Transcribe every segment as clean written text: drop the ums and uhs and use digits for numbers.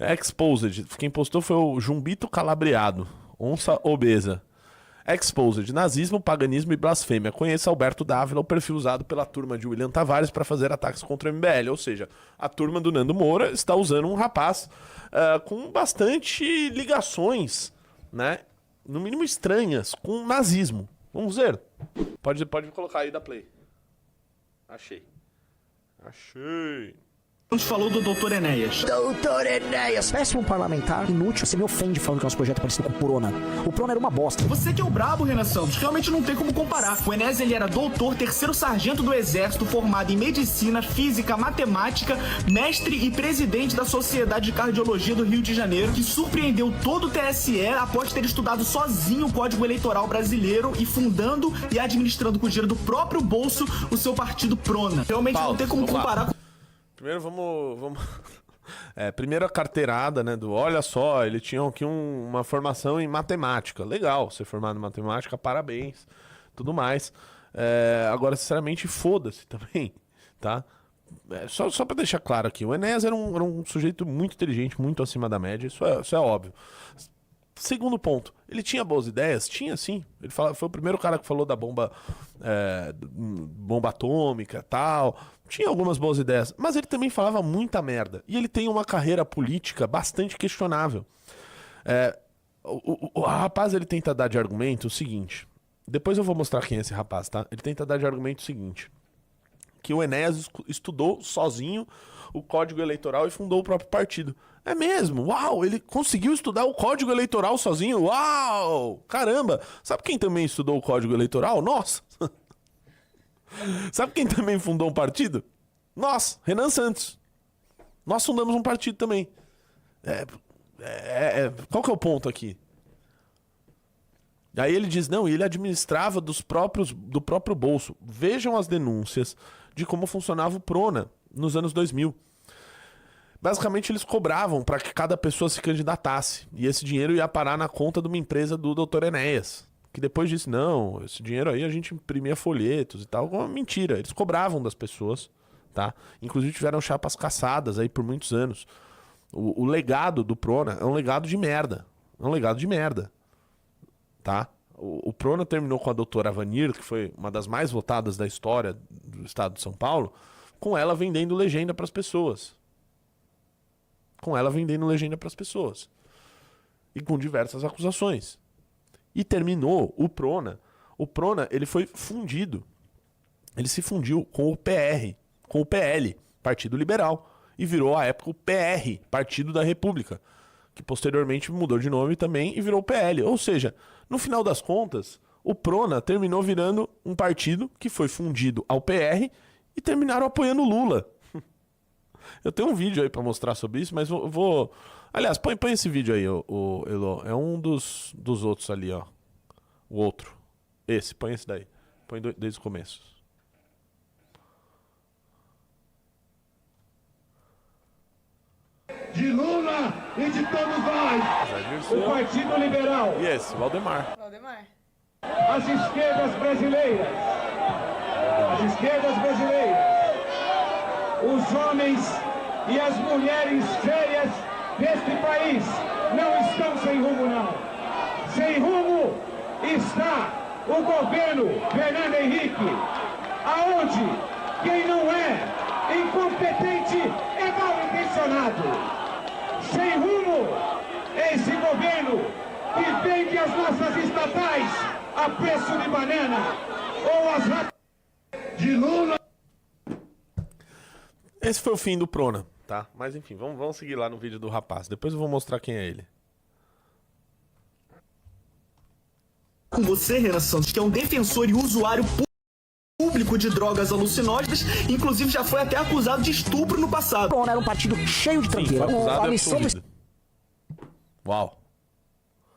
Exposed. Quem postou foi o Jumbito Calabriado. Onça obesa. Exposed. Nazismo, paganismo e blasfêmia. Conheça Alberto Dávila, o perfil usado pela turma de William Tavares para fazer ataques contra o MBL. Ou seja, a turma do Nando Moura está usando um rapaz com bastante ligações, né? No mínimo estranhas, com o nazismo. Vamos ver. Pode colocar aí da play. Achei. Falou do Dr. Enéas. Doutor Enéas. Péssimo parlamentar, inútil. Você me ofende falando que é nosso projeto é parecido com o Prona. O Prona era uma bosta. Você que é o brabo, Renan Santos. Realmente não tem como comparar. O Enéas, ele era doutor, terceiro sargento do Exército, formado em medicina, física, matemática, mestre e presidente da Sociedade de Cardiologia do Rio de Janeiro, que surpreendeu todo o TSE após ter estudado sozinho o Código Eleitoral brasileiro e fundando e administrando com o dinheiro do próprio bolso o seu partido Prona. Realmente não tem como comparar com... Primeiro vamos... primeiro a carteirada, né, do olha só, ele tinha aqui uma formação em matemática. Legal, ser formado em matemática, parabéns, tudo mais. Agora, sinceramente, foda-se também, tá? Só pra deixar claro aqui, o Enéas era um sujeito muito inteligente, muito acima da média, isso é óbvio. Segundo ponto, ele tinha boas ideias? Tinha, sim. Ele foi o primeiro cara que falou da bomba atômica e tal. Tinha algumas boas ideias, mas ele também falava muita merda. E ele tem uma carreira política bastante questionável. O rapaz, ele tenta dar de argumento o seguinte. Depois eu vou mostrar quem é esse rapaz, tá? Ele tenta dar de argumento o seguinte. Que o Enéas estudou sozinho o Código Eleitoral e fundou o próprio partido. É mesmo? Uau! Ele conseguiu estudar o Código Eleitoral sozinho? Uau! Caramba! Sabe quem também estudou o Código Eleitoral? Nós! Sabe quem também fundou um partido? Nós! Renan Santos! Nós fundamos um partido também. Qual que é o ponto aqui? Aí ele diz, não, ele administrava do próprio bolso. Vejam as denúncias de como funcionava o Prona nos anos 2000. Basicamente, eles cobravam para que cada pessoa se candidatasse. E esse dinheiro ia parar na conta de uma empresa do Dr. Enéas. Que depois disse, não, esse dinheiro aí a gente imprimia folhetos e tal. Uma mentira, eles cobravam das pessoas, tá? Inclusive tiveram chapas caçadas aí por muitos anos. O legado do Prona é um legado de merda. É um legado de merda, tá? O Prona terminou com a doutora Vanir, que foi uma das mais votadas da história do estado de São Paulo, com ela vendendo legenda para as pessoas. E com diversas acusações. E terminou o Prona. O Prona, ele foi fundido. Ele se fundiu com o PR, com o PL, Partido Liberal. E virou, à época, o PR, Partido da República. Que posteriormente mudou de nome também e virou o PL. Ou seja, no final das contas, o Prona terminou virando um partido que foi fundido ao PR e terminaram apoiando o Lula. Eu tenho um vídeo aí pra mostrar sobre isso, mas vou... Aliás, põe esse vídeo aí, o Elo. É um dos outros ali, ó. O outro. Põe esse daí. Põe desde o começo. De Lula e de todos nós. O Partido Liberal. E esse, Valdemar. As esquerdas brasileiras. Os homens e as mulheres feias deste país não estão sem rumo, não. Sem rumo está o governo Fernando Henrique, aonde quem não é incompetente é mal intencionado. Sem rumo esse governo que vende as nossas estatais a preço de banana ou as de Lula. Esse foi o fim do Prona, tá? Mas enfim, vamos seguir lá no vídeo do rapaz. Depois eu vou mostrar quem é ele. Com você, Renan Santos, que é um defensor e usuário público de drogas alucinógenas, inclusive já foi até acusado de estupro no passado. O Prona era um partido cheio de tranqueira. A missão... Uau.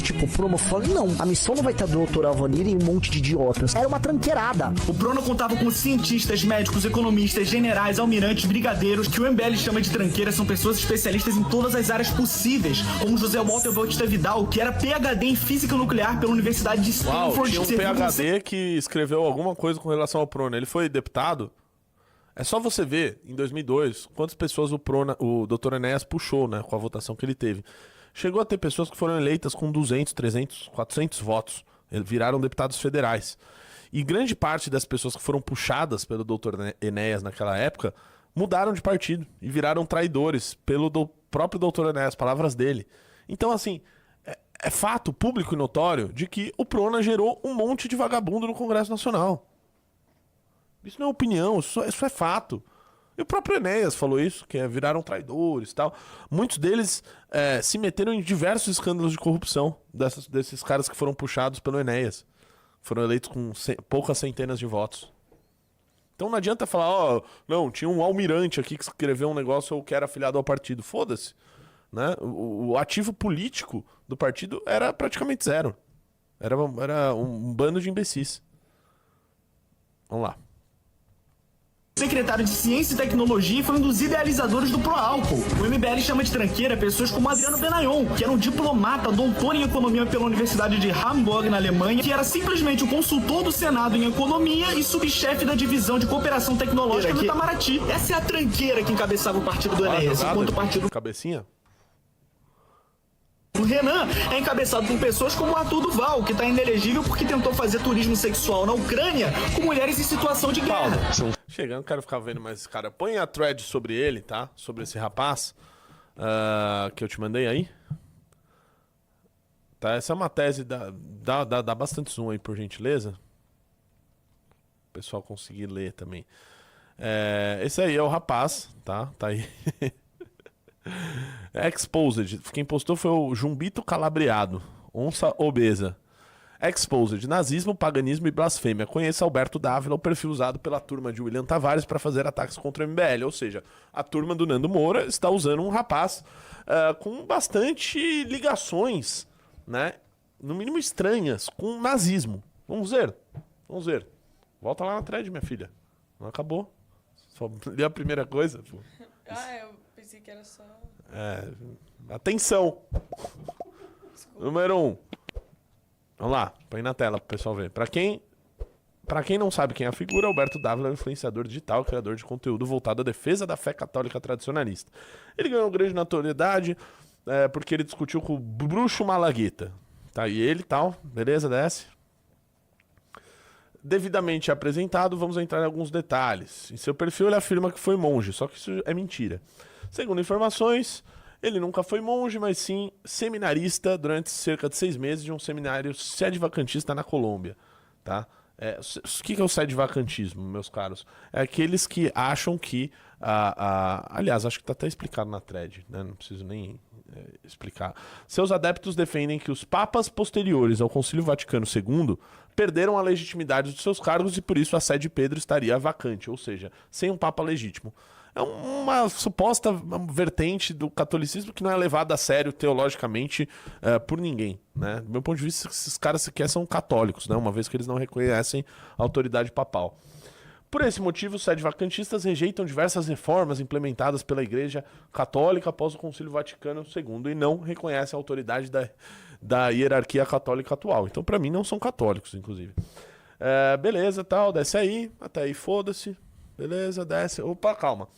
Tipo, promofone, não. A missão não vai ter a doutora Vanir e um monte de idiotas. Era uma tranqueirada. O Prona contava com cientistas, médicos, economistas, generais, almirantes, brigadeiros, que o MBL chama de tranqueira, são pessoas especialistas em todas as áreas possíveis, como José Walter Bautista Vidal, que era PhD em Física Nuclear pela Universidade de Stanford. Tinha um PhD que escreveu alguma coisa com relação ao Prona. Ele foi deputado? É só você ver, em 2002, quantas pessoas o Dr. Enéas puxou, né, com a votação que ele teve. Chegou a ter pessoas que foram eleitas com 200, 300, 400 votos. Viraram deputados federais. E grande parte das pessoas que foram puxadas pelo Dr. Enéas naquela época mudaram de partido e viraram traidores pelo próprio Dr. Enéas, palavras dele. Então, assim, é fato público e notório de que o Prona gerou um monte de vagabundo no Congresso Nacional. Isso não é opinião, isso é fato. E o próprio Enéas falou isso, que viraram traidores e tal. Muitos deles se meteram em diversos escândalos de corrupção desses caras que foram puxados pelo Enéas. Foram eleitos com poucas centenas de votos. Então não adianta falar, não, tinha um almirante aqui que escreveu um negócio ou que era afiliado ao partido. Foda-se. Né? O ativo político do partido era praticamente zero. Era um bando de imbecis. Vamos lá. Secretário de Ciência e Tecnologia e foi um dos idealizadores do Proálcool. O MBL chama de tranqueira pessoas como Adriano Benayon, que era um diplomata, doutor em economia pela Universidade de Hamburg, na Alemanha, que era simplesmente o consultor do Senado em economia e subchefe da divisão de cooperação tecnológica do Itamaraty. Essa é a tranqueira que encabeçava o partido do Enéas, enquanto o partido... Cabecinha? O Renan é encabeçado por pessoas como o Arthur Duval, que está inelegível porque tentou fazer turismo sexual na Ucrânia com mulheres em situação de guerra. Chegando, quero ficar vendo mais esse cara. Põe a thread sobre ele, tá? Sobre esse rapaz que eu te mandei aí. Tá? Essa é uma tese, dá bastante zoom aí, por gentileza. O pessoal conseguir ler também. Esse aí é o rapaz, tá? Tá aí. Exposed. Quem postou foi o Jumbito Calabreado, onça obesa. Exposed. Nazismo, paganismo e blasfêmia. Conheça Alberto Dávila, o perfil usado pela turma de William Tavares para fazer ataques contra o MBL. Ou seja, a turma do Nando Moura está usando um rapaz com bastante ligações, né? No mínimo estranhas, com o nazismo. Vamos ver. Vamos ver. Volta lá na thread, minha filha. Não acabou. Só li a primeira coisa. Pô. Eu pensei que era só... Atenção. Desculpa. Número 1. Vamos lá, põe na tela pro pessoal ver. Pra quem não sabe quem é a figura, Alberto Dávila é um influenciador digital, criador de conteúdo voltado à defesa da fé católica tradicionalista. Ele ganhou grande notoriedade porque ele discutiu com o Bruxo Malagueta. Tá aí ele e tal, beleza, desce. Devidamente apresentado, vamos entrar em alguns detalhes. Em seu perfil ele afirma que foi monge, só que isso é mentira. Segundo informações, ele nunca foi monge, mas sim seminarista durante cerca de 6 meses de um seminário sedevacantista na Colômbia. Tá? O que é o sedvacantismo, meus caros? É aqueles que acham que... aliás, acho que está até explicado na thread, né? Não preciso nem explicar. Seus adeptos defendem que os papas posteriores ao Concílio Vaticano II perderam a legitimidade dos seus cargos e por isso a sé de Pedro estaria vacante, ou seja, sem um papa legítimo. É uma suposta vertente do catolicismo que não é levada a sério teologicamente por ninguém, né? Do meu ponto de vista, esses caras sequer são católicos, né? Uma vez que eles não reconhecem a autoridade papal. Por esse motivo, os sedvacantistas rejeitam diversas reformas implementadas pela Igreja Católica após o Concílio Vaticano II e não reconhecem a autoridade da hierarquia católica atual. Então, para mim, não são católicos, inclusive. Beleza, tal, desce aí, até aí foda-se. Beleza, desce. Opa, calma.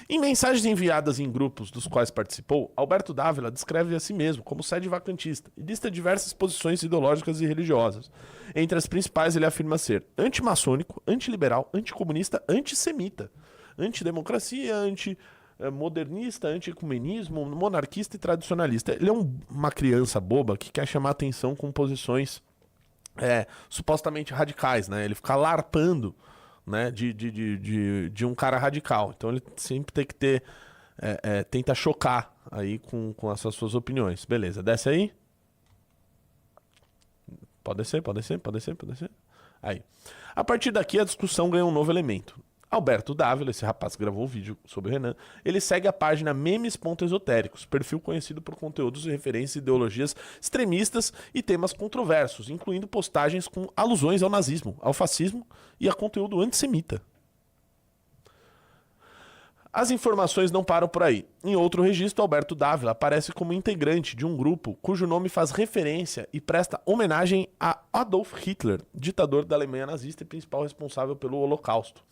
Em mensagens enviadas em grupos dos quais participou, Alberto Dávila descreve a si mesmo como sedevacantista e lista diversas posições ideológicas e religiosas. Entre as principais, ele afirma ser antimaçônico, antiliberal, anticomunista, antissemita, antidemocracia, antimodernista, antiecumenismo, monarquista e tradicionalista. Ele é uma criança boba que quer chamar atenção com posições supostamente radicais, né? Ele fica larpando, né, de um cara radical. Então ele sempre tem que ter... tenta chocar aí com essas suas opiniões. Beleza, desce aí. Pode descer. Aí. A partir daqui a discussão ganha um novo elemento. Alberto Dávila, esse rapaz que gravou o vídeo sobre o Renan, ele segue a página memes.esotéricos, perfil conhecido por conteúdos e referências a ideologias extremistas e temas controversos, incluindo postagens com alusões ao nazismo, ao fascismo e a conteúdo antissemita. As informações não param por aí. Em outro registro, Alberto Dávila aparece como integrante de um grupo cujo nome faz referência e presta homenagem a Adolf Hitler, ditador da Alemanha nazista e principal responsável pelo Holocausto.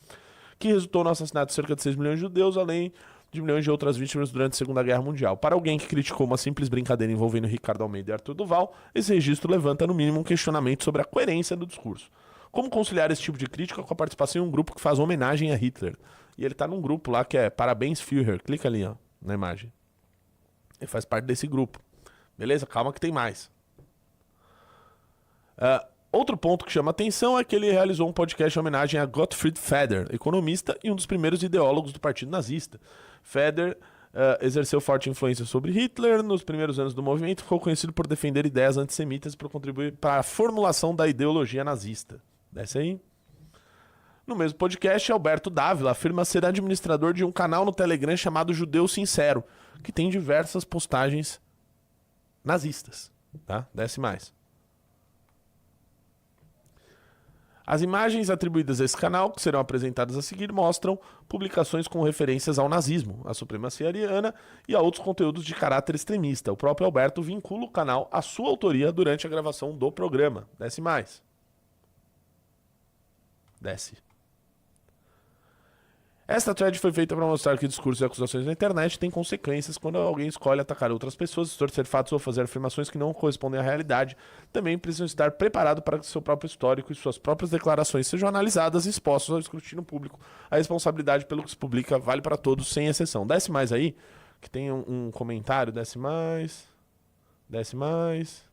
que resultou no assassinato de cerca de 6 milhões de judeus, além de milhões de outras vítimas durante a Segunda Guerra Mundial. Para alguém que criticou uma simples brincadeira envolvendo Ricardo Almeida e Arthur Duval, esse registro levanta, no mínimo, um questionamento sobre a coerência do discurso. Como conciliar esse tipo de crítica com a participação em um grupo que faz homenagem a Hitler? E ele tá num grupo lá que é Parabéns Führer. Clica ali, ó, na imagem. Ele faz parte desse grupo. Beleza? Calma que tem mais. Outro ponto que chama atenção é que ele realizou um podcast em homenagem a Gottfried Feder, economista e um dos primeiros ideólogos do partido nazista. Feder exerceu forte influência sobre Hitler nos primeiros anos do movimento e ficou conhecido por defender ideias antissemitas e por contribuir para a formulação da ideologia nazista. Desce aí. No mesmo podcast, Alberto Dávila afirma ser administrador de um canal no Telegram chamado Judeu Sincero, que tem diversas postagens nazistas. Tá? Desce mais. As imagens atribuídas a esse canal, que serão apresentadas a seguir, mostram publicações com referências ao nazismo, à supremacia ariana e a outros conteúdos de caráter extremista. O próprio Alberto vincula o canal à sua autoria durante a gravação do programa. Desce mais. Desce. Esta thread foi feita para mostrar que discursos e acusações na internet têm consequências quando alguém escolhe atacar outras pessoas, distorcer fatos ou fazer afirmações que não correspondem à realidade. Também precisam estar preparados para que seu próprio histórico e suas próprias declarações sejam analisadas e expostas ao escrutínio público. A responsabilidade pelo que se publica vale para todos, sem exceção. Desce mais aí, que tem um comentário. Desce mais. Desce mais.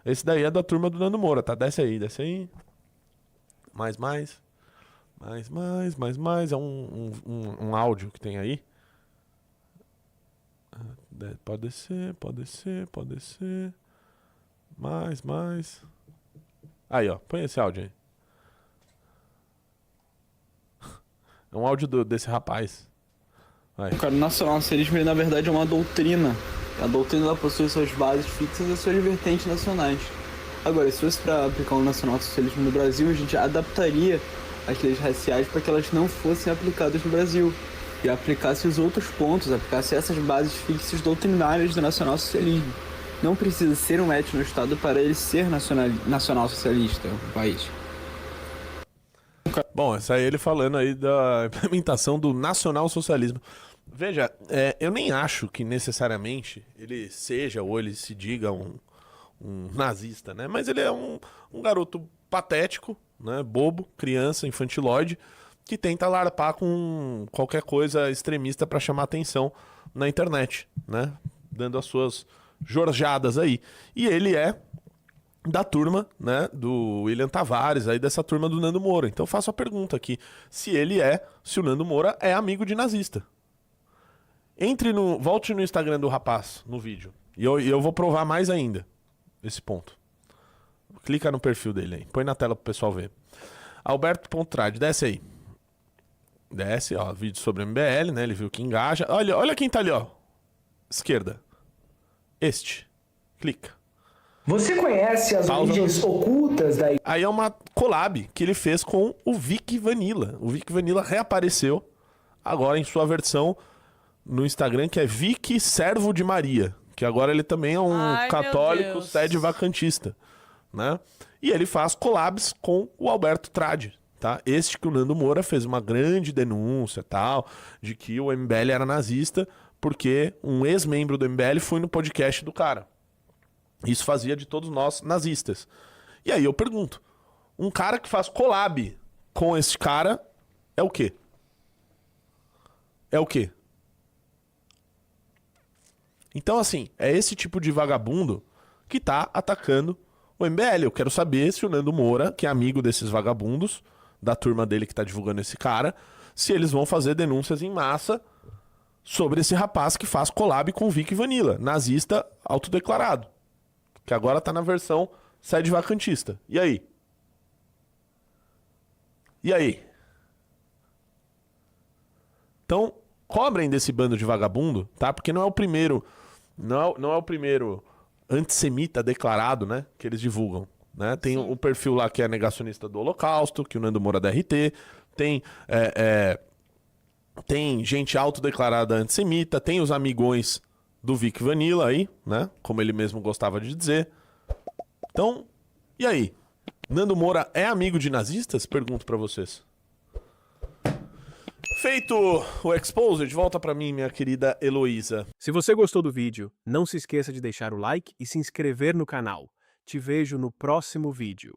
Esse daí é da turma do Nando Moura, tá? Desce aí, desce aí. Mais. É um áudio que tem aí. Pode descer. Mais. Aí, ó. Põe esse áudio aí. É um áudio desse rapaz. Vai. Cara, o nacionalsocialismo, ele, na verdade, é uma doutrina. A doutrina, ela possui suas bases fixas e suas vertentes nacionais. Agora, se fosse para aplicar o nacionalsocialismo no Brasil, a gente adaptaria as leis raciais para que elas não fossem aplicadas no Brasil e aplicasse os outros pontos, aplicasse essas bases fixas doutrinárias do nacionalsocialismo. Não precisa ser um etno-estado para ele ser nacionalsocialista, o país. Bom, essa aí ele falando aí da implementação do nacionalsocialismo. Veja, eu nem acho que necessariamente ele seja ou ele se diga um nazista, né? Mas ele é um garoto patético, né? Bobo, criança, infantilóide, que tenta larpar com qualquer coisa extremista para chamar atenção na internet, né? Dando as suas jorjadas aí. E ele é da turma, né, do William Tavares, aí dessa turma do Nando Moura. Então eu faço a pergunta aqui, se o Nando Moura é amigo de nazista. Volte no Instagram do rapaz, no vídeo, e eu vou provar mais ainda esse ponto. Clica no perfil dele aí, põe na tela pro pessoal ver. Alberto.trad, desce aí. Desce, ó, vídeo sobre MBL, né, ele viu que engaja. Olha quem tá ali, ó, esquerda. Clica. Você conhece as origens ocultas da... Aí é uma collab que ele fez com o Vic Vanilla. O Vic Vanilla reapareceu agora em sua versão no Instagram, que é Vic Servo de Maria. Que agora ele também é um católico sede vacantista, né? E ele faz collabs com o Alberto Trad, tá? Este que o Nando Moura fez uma grande denúncia, tal, de que o MBL era nazista, porque um ex-membro do MBL foi no podcast do cara. Isso fazia de todos nós nazistas. E aí eu pergunto, um cara que faz collab com esse cara é o quê? É o quê? Então, assim, é esse tipo de vagabundo que tá atacando o MBL. Eu quero saber se o Nando Moura, que é amigo desses vagabundos, da turma dele que tá divulgando esse cara, se eles vão fazer denúncias em massa sobre esse rapaz que faz collab com o Vic Vanilla, nazista autodeclarado. Que agora tá na versão sede vacantista. E aí? E aí? Então, cobrem desse bando de vagabundo, tá? Porque não é o primeiro... Não é o primeiro antissemita declarado, né? Que eles divulgam, né? Tem o perfil lá que é negacionista do Holocausto, que o Nando Moura da RT. Tem gente autodeclarada antissemita. Tem os amigões do Vic Vanilla aí, né? Como ele mesmo gostava de dizer. Então, e aí? Nando Moura é amigo de nazistas? Pergunto pra vocês. Feito o Exposed, volta pra mim, minha querida Heloísa. Se você gostou do vídeo, não se esqueça de deixar o like e se inscrever no canal. Te vejo no próximo vídeo.